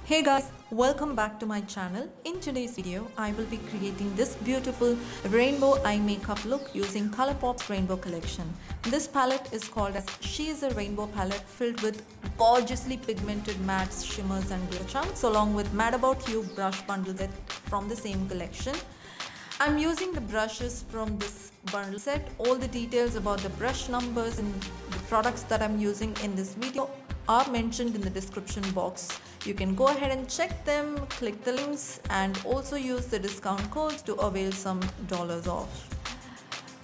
Hey guys, welcome back to my channel. In today's video, I will be creating this beautiful rainbow eye makeup look using Colourpop's rainbow collection. This palette is called as She is a Rainbow palette filled with gorgeously pigmented mattes, shimmers and glitter chunks along with Mad About You brush bundle set from the same collection. I'm using the brushes from this bundle set. All the details about the brush numbers and the products that I'm using in this video are mentioned in the description box. You can go ahead and check them, click the links and also use the discount codes to avail some dollars off.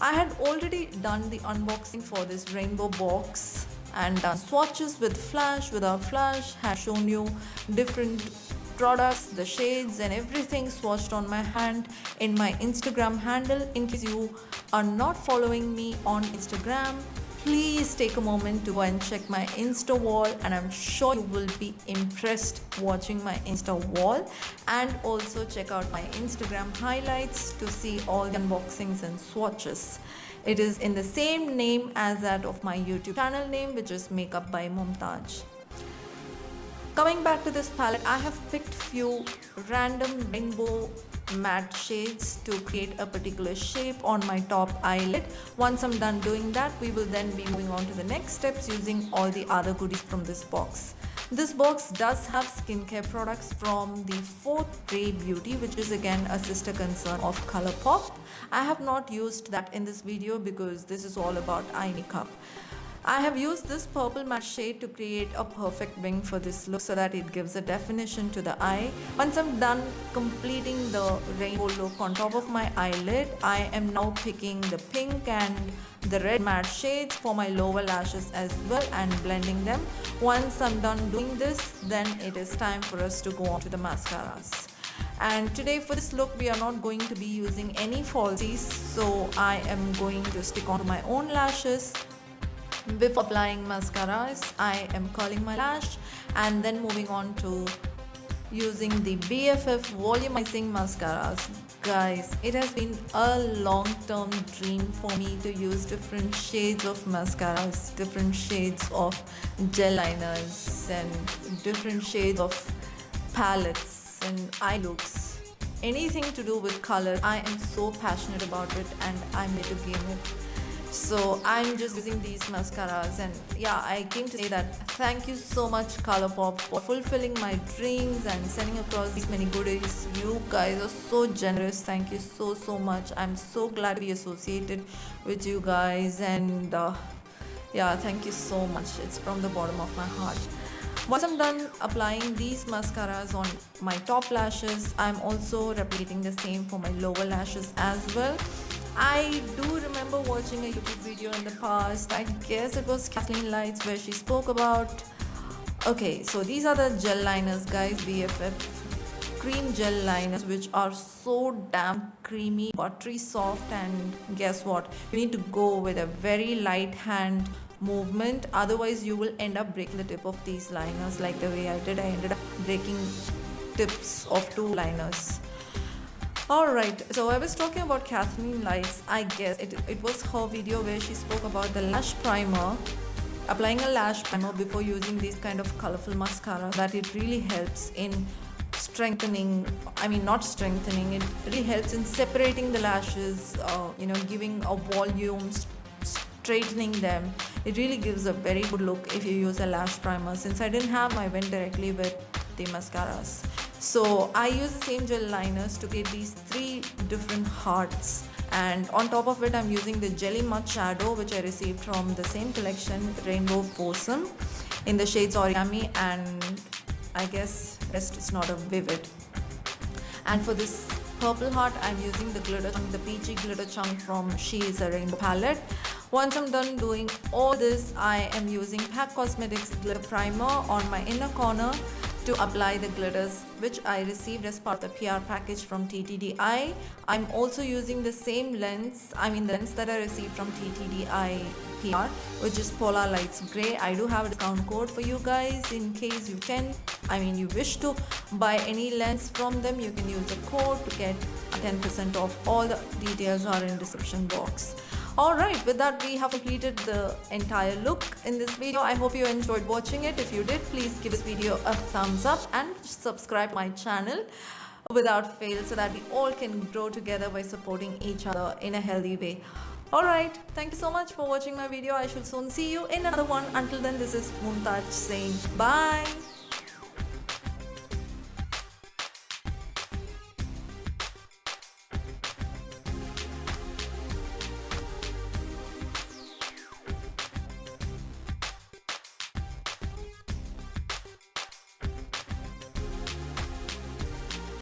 I had already done the unboxing for this rainbow box and done swatches with flash, without flash, have shown you different products, the shades and everything swatched on my hand in my Instagram handle. In case you are not following me on Instagram, please take a moment to go and check my Insta wall, and I'm sure you will be impressed watching my Insta wall, and also check out my Instagram highlights to see all the unboxings and swatches. It is in the same name as that of my YouTube channel name, which is MakeupByMummmtaj. Coming back to this palette, I have picked few random rainbow matte shades to create a particular shape on my top eyelid. Once I'm done doing that, we will then be moving on to the next steps using all the other goodies from this box. This box does have skincare products from the Fourth Ray Beauty, which is again a sister concern of Colourpop. I have not used that in this video because this is all about eye makeup. I have used this purple matte shade to create a perfect wing for this look so that it gives a definition to the eye. Once I'm done completing the rainbow look on top of my eyelid, I am now picking the pink and the red matte shades for my lower lashes as well and blending them. Once I'm done doing this, then it is time for us to go on to the mascaras. And today for this look, we are not going to be using any falsies, so I am going to stick on to my own lashes. Before applying mascaras, I am curling my lash and then moving on to using the BFF volumizing mascaras. Guys, it has been a long-term dream for me to use different shades of mascaras, different shades of gel liners and different shades of palettes and eye looks. Anything to do with color, I am so passionate about it and I'm ready to game it. So I'm just using these mascaras, and yeah, I came to say that thank you so much Colourpop for fulfilling my dreams and sending across these many goodies. You guys are so generous. Thank you so much. I'm so glad to be associated with you guys, and yeah, thank you so much. It's from the bottom of my heart. Once I'm done applying these mascaras on my top lashes, I'm also repeating the same for my lower lashes as well. I do remember watching a YouTube video in the past, I guess it was Kathleen Lights, where she spoke about, okay, so these are the gel liners guys, BFF cream gel liners, which are so damn creamy, buttery soft, and guess what, you need to go with a very light hand movement, otherwise you will end up breaking the tip of these liners like the way I did. I ended up breaking tips of 2 liners. Alright, so I was talking about Kathleen Lights. I guess it was her video where she spoke about the lash primer, applying a lash primer before using these kind of colorful mascara, that it really helps in strengthening, I mean not strengthening, it really helps in separating the lashes, giving a volume, straightening them. It really gives a very good look if you use a lash primer. Since I didn't have, I went directly with the mascaras. So I use the same gel liners to get these 3 different hearts, and on top of it I'm using the Jelly Mud shadow, which I received from the same collection, Rainbow Foursome, in the shades Origami, and I guess rest is not a vivid. And for this purple heart, I'm using the glitter chunk, the peachy glitter chunk from She is a Rainbow palette. Once I'm done doing all this, I am using PAC Cosmetics glitter primer on my inner corner to apply the glitters, which I received as part of the PR package from TTDI. I'm also using the same lens, the lens that I received from TTDI PR, which is Polar Lights Grey. I do have a discount code for you guys in case you wish to buy any lens from them. You can use the code to get 10% off. All the details are in description box. Alright, with that we have completed the entire look in this video. I hope you enjoyed watching it. If you did, please give this video a thumbs up and subscribe to my channel without fail, so that we all can grow together by supporting each other in a healthy way. Alright, thank you so much for watching my video. I shall soon see you in another one. Until then, this is Mummmtaj saying bye.